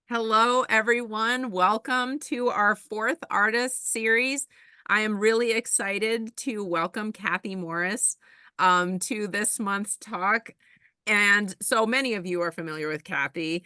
Hello, everyone. Welcome to our fourth artist series. I am really excited to welcome Kathy Morris to this month's talk. And so many of you are familiar with Kathy.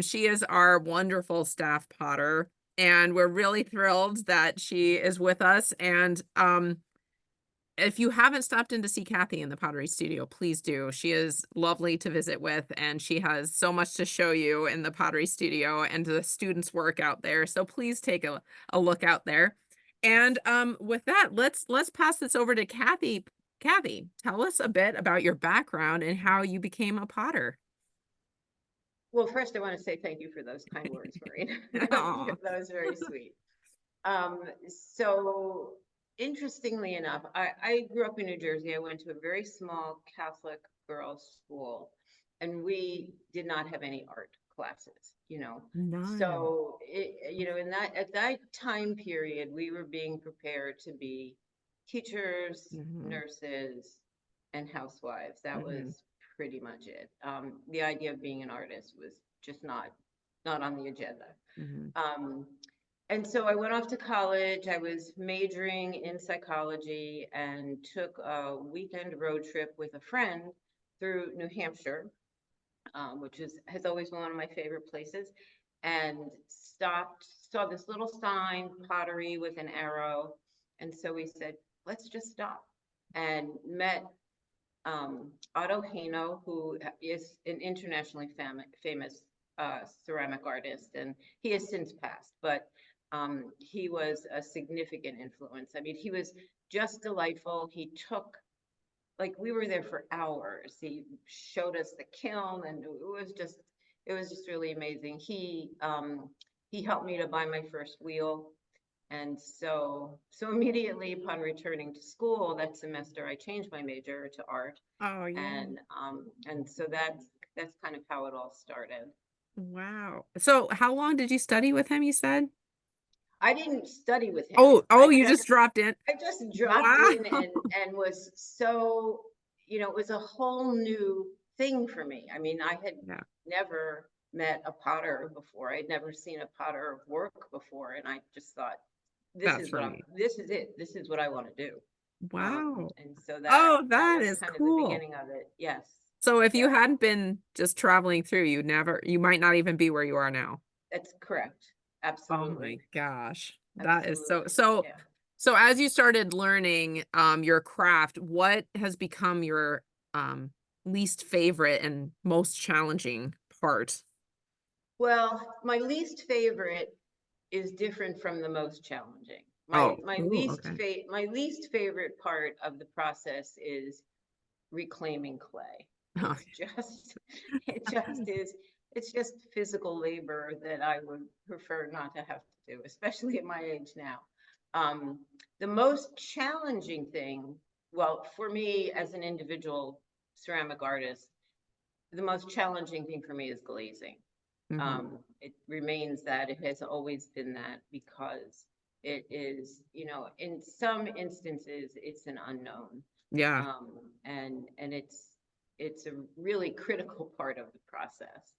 She is our wonderful staff potter, and we're really thrilled that she is with us. And if you haven't stopped in to see Kathy in the pottery studio, please do. She is lovely to visit with, and she has so much to show you in the pottery studio and the students' work out there. So please take a look out there. And with that, let's pass this over to Kathy. Kathy, tell us a bit about your background and how you became a potter. Well, first, I want to say thank you for those kind words, Maureen. That Aw. was very sweet. So interestingly enough, I grew up in New Jersey. I went to a very small Catholic girls' school, and we did not have any art classes. None. At that time period, we were being prepared to be teachers, Hmm. nurses, and housewives. That Hmm. was pretty much it. The idea of being an artist was just not on the agenda. Hmm. Um, and so I went off to college. I was majoring in psychology and took a weekend road trip with a friend through New Hampshire, which has always been one of my favorite places, and saw this little sign, pottery with an arrow. And so we said, let's just stop, and met Otto Haino, who is an internationally famous ceramic artist, and he has since passed, but he was a significant influence. I mean, he was just delightful. He took, like, we were there for hours. He showed us the kiln, and it was just really amazing. He helped me to buy my first wheel. And so immediately upon returning to school that semester, I changed my major to art, Oh, yeah. and so that's kind of how it all started. Wow. So how long did you study with him, you said? I didn't study with him. Oh, you just dropped in. I just dropped Wow. in and was so, it was a whole new thing for me. I mean, I had Yeah, never met a potter before. I'd never seen a potter work before, and I just thought, that's right. this is it. This is what I want to do. Wow. And so that Oh, that that was is kind of the cool. beginning of it. Yes. So if you Yeah, hadn't been just traveling through, you might not even be where you are now. that's correct. Oh my Absolutely. gosh. That is so Absolutely. so Yeah. so as you started learning your craft, what has become your um least favorite and most challenging part? Well, my least favorite is different from the most challenging. My Oh, my ooh, least okay. fa my least favorite part of the process is reclaiming clay. It's just it just is it's just physical labor that I would prefer not to have to do, especially at my age now. Um, the most challenging thing, well, for me as an individual ceramic artist, the most challenging thing for me is glazing. Hmm. It remains that. It has always been that, because it is, in some instances, it's an unknown. Yeah. And it's a really critical part of the process.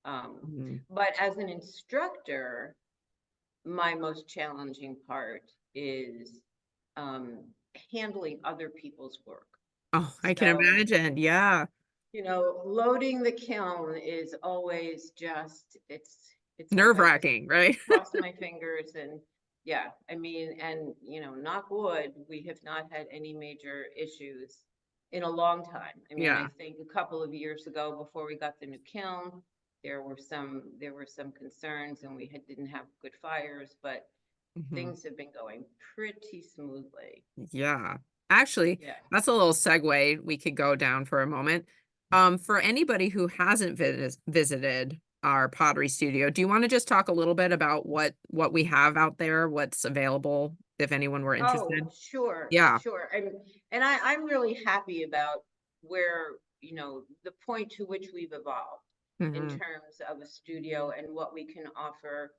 Um, Mhm. but as an instructor, my most challenging part is um, handling other people's work. Oh, I can So, imagine. Yeah. loading the kiln is always just, it's like I just Nerve-wracking, right? cross my fingers. And yeah, I mean, and knock wood, we have not had any major issues in a long time. I mean, I Yeah. think a couple of years ago, before we got the new kiln, there were some concerns, and didn't have good fires, but Mhm. things have been going pretty smoothly. Yeah. Actually, Yeah. that's a little segue we could go down for a moment. For anybody who hasn't visited our pottery studio, do you want to just talk a little bit about what we have out there, what's available if anyone were Oh, interested? sure, Yeah. sure. And I'm really happy about where, the point to which we've evolved in Hmm. terms of a studio and what we can offer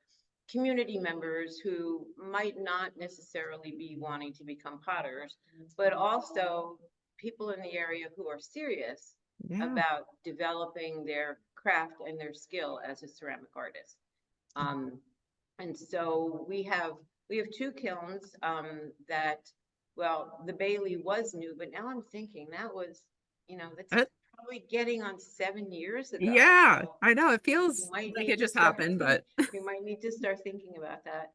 community members who might not necessarily be wanting to become potters, but also people in the area who are serious Yeah. about developing their craft and their skill as a ceramic artist. And so we have two kilns that, well, the Bailey was new, but now I'm thinking that was, that's Uh, probably getting on 7 years ago. yeah, So I know it we feels might like need it to just start happened, but we might need to start thinking about that.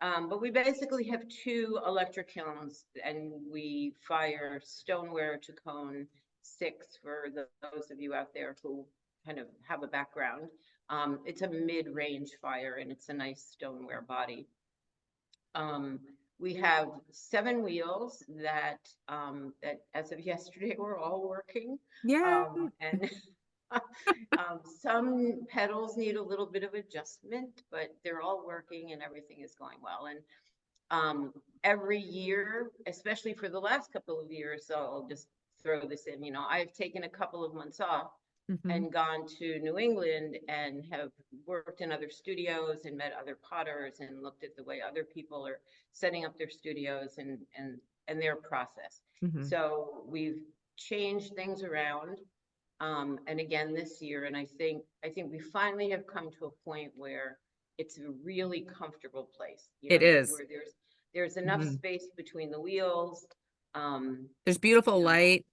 But we basically have two electric kilns, and we fire stoneware to cone six for those of you out there who kind of have a background. It's a mid-range fire, and it's a nice stoneware body. Um, we have 7 wheels that as of yesterday were all working. yeah. And some pedals need a little bit of adjustment, but they're all working and everything is going well. And every year, especially for the last couple of years, so I'll just throw this in, I've taken a couple of months off Mhm. and gone to New England and have worked in other studios and met other potters and looked at the way other people are setting up their studios and their process. Mhm. So we've changed things around. And again this year, and I think we finally have come to a point where it's a really comfortable place, It is. where there's enough Mhm. space between the wheels. There's You beautiful know, light.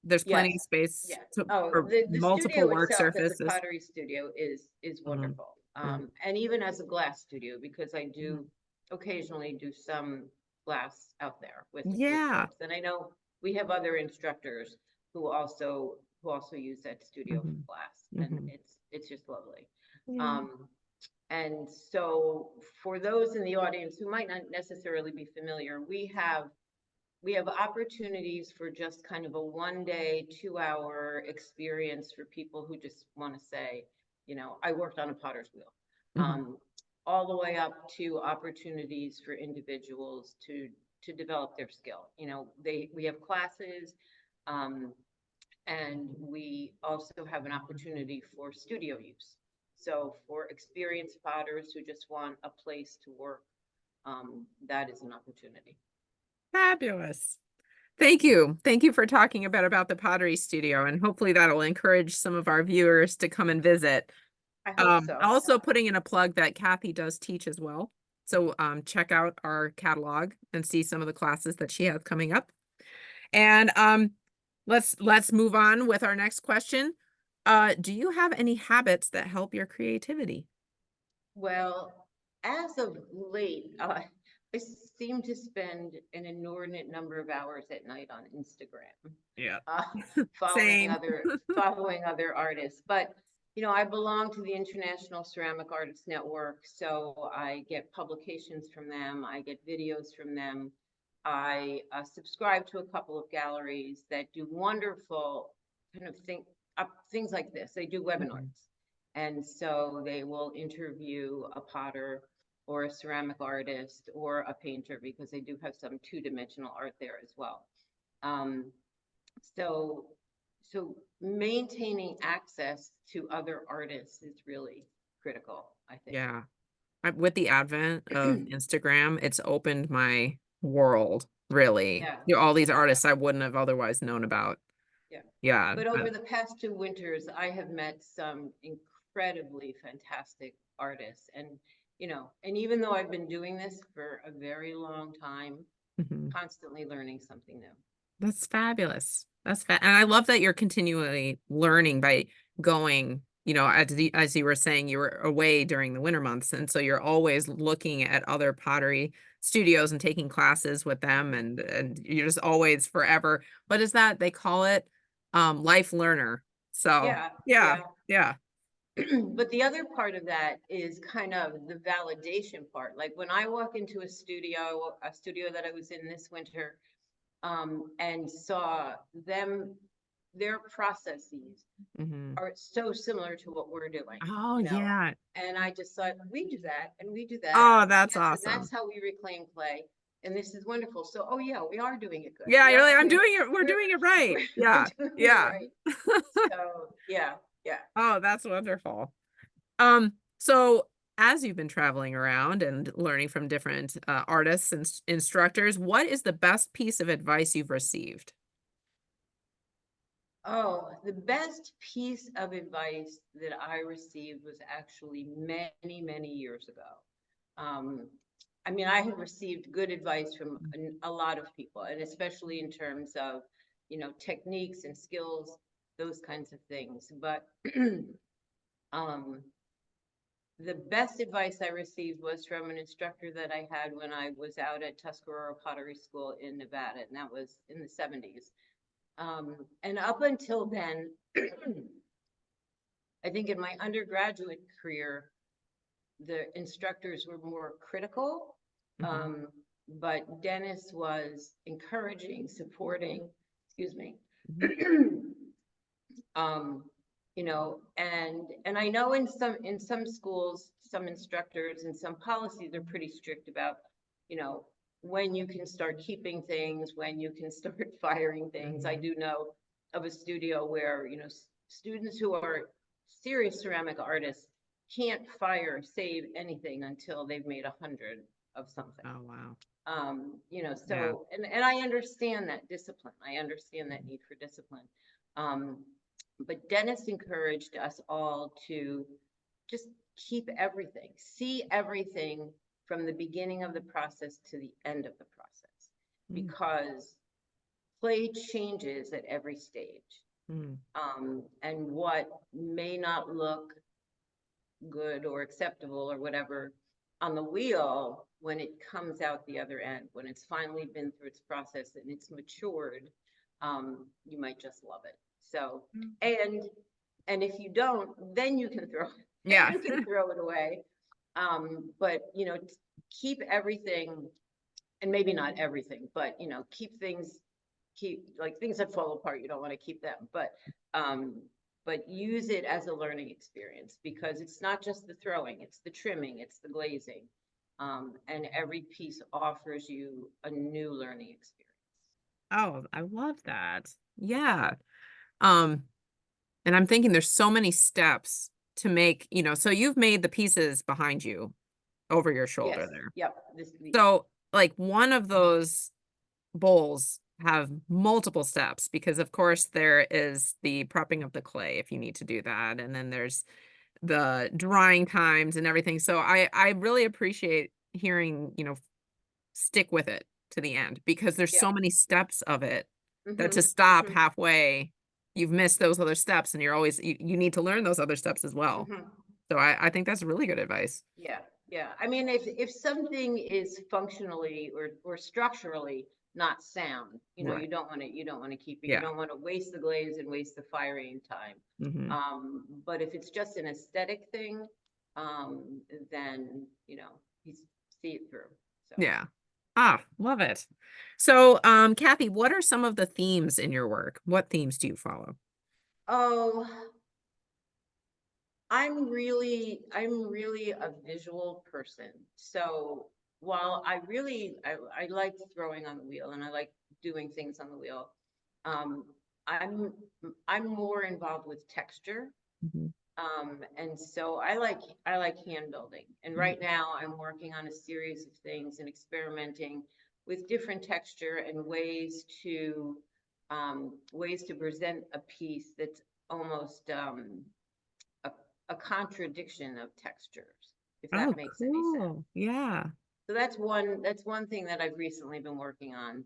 There's plenty of yes, space yes. to, Oh, for the multiple studio work itself as a surfaces. pottery studio is Mhm. wonderful. Mhm. And even as a glass studio, because I Mhm. do occasionally do some glass out there with Yeah. folks. And I know we have other instructors who also use that studio for Mhm. glass, and Mhm. it's just lovely. Yeah. Um, and so for those in the audience who might not necessarily be familiar, we have opportunities for just kind of a 1 day, 2 hour experience for people who just want to say, I worked on a potter's wheel. Mhm. Um, all the way up to opportunities for individuals to develop their skill. We have classes, um, and we also have an opportunity for studio use. So for experienced potters who just want a place to work, that is an opportunity. Fabulous. Thank you. Thank you for talking about the Pottery Studio, and hopefully that'll encourage some of our viewers to come and visit. I hope so. Also putting in a plug that Kathy does teach as well. So check out our catalog and see some of the classes that she has coming up. And let's move on with our next question. Do you have any habits that help your creativity? Well, as of late, I seem to spend an inordinate number of hours at night on Instagram, Yeah. uh, following Same. other artists. But I belong to the International Ceramic Artists Network, so I get publications from them. I get videos from them. I subscribe to a couple of galleries that do wonderful kind of things like this. They do Mhm. webinars. And so they will interview a potter or a ceramic artist or a painter, because they do have some two-dimensional art there as well. Um, so, so maintaining access to other artists is really critical, I think. Yeah. With the advent of Instagram, it's opened my world, really. Yeah, All these yeah, artists I wouldn't have otherwise known about. yeah. Yeah. But over the past 2 winters, I have met some incredibly fantastic artists. And even though I've been doing this for a very long time, Mhm. constantly learning something new. That's fabulous. And I love that you're continually learning by going, as you were saying, you were away during the winter months. And so you're always looking at other pottery studios and taking classes with them, and you're just always forever. What is that? They call it life learner. So Yeah, yeah, yeah. yeah. But the other part of that is kind of the validation part. Like when I walk into a studio that I was in this winter, and saw their processes Hmm. are so similar to what we're doing, Oh you know. yeah. And I just thought, we do that and we do that. Oh, And that's yes, and that's awesome. how we reclaim clay. And this is wonderful. So, oh yeah, we are doing it good. Yeah, We you're are, like, I'm we're, doing it. We're we're, doing it right. we're Yeah. doing it Yeah. right. So yeah, yeah. Oh, that's wonderful. So as you've been traveling around and learning from different artists and instructors, what is the best piece of advice you've received? Oh, the best piece of advice that I received was actually many, many years ago. Um, I mean, I have received good advice from a lot of people, and especially in terms of, techniques and skills, those kinds of things. But um, the best advice I received was from an instructor that I had when I was out at Tuscarora Pottery School in Nevada, and that was in the 70s. And up until then, I think in my undergraduate career, the instructors were more critical, Mhm. um, but Dennis was encouraging, supporting, excuse me. Mhm. um, and I know in some schools, some instructors and some policies are pretty strict about, you know, when you can start keeping things, when you can start firing things. I Mhm. do know of a studio where, students who are serious ceramic artists can't fire, save anything until they've made 100 of something. Oh, wow. Yeah. So, and I understand that discipline. I understand that need for discipline. Um, but Dennis encouraged us all to just keep everything, see everything from the beginning of the process to the end of the process, Mm. because play changes at every stage. Mm. And what may not look good or acceptable or whatever on the wheel, when it comes out the other end, when it's finally been through its process and it's matured, you might just love it. So, and if you don't, then you can throw then Yeah. you can throw it away. But keep everything, and maybe not everything, but keep like things that fall apart, you don't want to keep them, um but use it as a learning experience, because it's not just the throwing, it's the trimming, it's the glazing, and every piece offers you a new learning experience. Oh, I love that. Yeah. Um, and I'm thinking there's so many steps to make, so you've made the pieces behind you over your Yes. shoulder there. Yep. These. So, like, one of those bowls have multiple steps because of course there is the prepping of the clay if you need to do that, and then there's the drying times and everything. So I really appreciate hearing, stick with it to the end because there's so Yep. many steps of it that to Mm-hmm. stop Mm-hmm. halfway, you've missed those other steps and you're always you need to learn those other steps as well. Mm-hmm. So I think that's really good advice. Yeah, yeah. I mean, if something is functionally or structurally not sound, Right. you don't want to keep it. You Yeah. don't want to waste the glaze and waste the firing time. Hmm. But if it's just an aesthetic thing, then you see it through. So, Yeah. Ah, love it. So, Kathy, what are some of the themes in your work? What themes do you follow? oh, I'm really a visual person. So while I like throwing on the wheel and I like doing things on the wheel, um, I'm I'm more involved with texture. Mhm. And so I like hand building. And Mhm. right now I'm working on a series of things and experimenting with different texture and ways to present a piece that's almost a, a contradiction of textures, if Oh, that makes any sense. cool. Yeah. So that's one thing that I've recently been working on.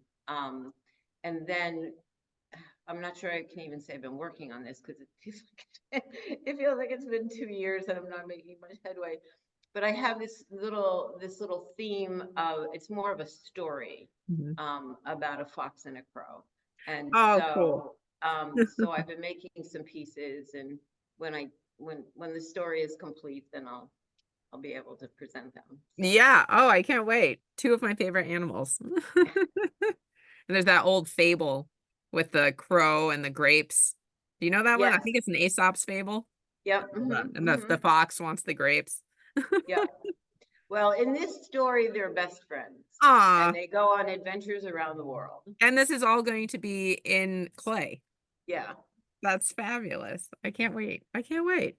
And then I'm not sure I can even say I've been working on this because it feels like it's been 2 years and I'm not making much headway. But I have this little theme of, it's more of a story, Mhm. about a fox and a crow. And Oh, cool. so I've been making some pieces, and when I when the story is complete, then I'll be able to present them. So Yeah. Oh, I can't wait. Two of my favorite animals. And there's that old fable with the crow and the grapes. Do you know that one? I yes, think it's an Aesop's fable. yep, And the fox wants the grapes. yep. Well, in this story, they're best friends, and Ah, they go on adventures around the world. and this is all going to be in clay. Yeah. That's fabulous. I can't wait. I can't wait.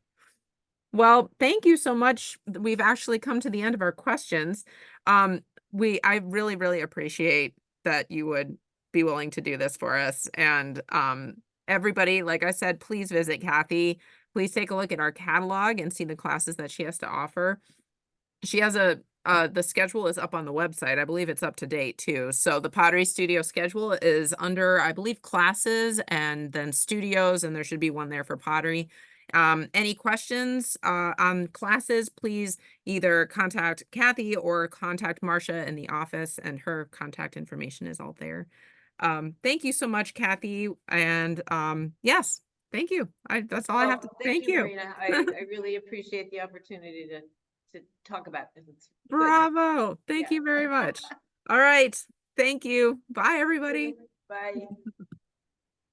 Well, thank you so much. We've actually come to the end of our questions. I really, really appreciate that you would be willing to do this for us. And everybody, like I said, please visit Kathy. Please take a look at our catalog and see the classes that she has to offer. She has the schedule is up on the website. I believe it's up to date too. So the Pottery Studio schedule is under, I believe, classes and then studios, and there should be one there for pottery. Any questions on classes, please either contact Kathy or contact Marcia in the office, and her contact information is all there. Thank you so much, Kathy. And yes, thank you. That's all I have to Well, thank thank you, you. Marina. I really appreciate the opportunity to talk about this. It's good. Bravo. Thank Yeah. you very much. All right. Thank you. Bye, Thank you. everybody. Bye.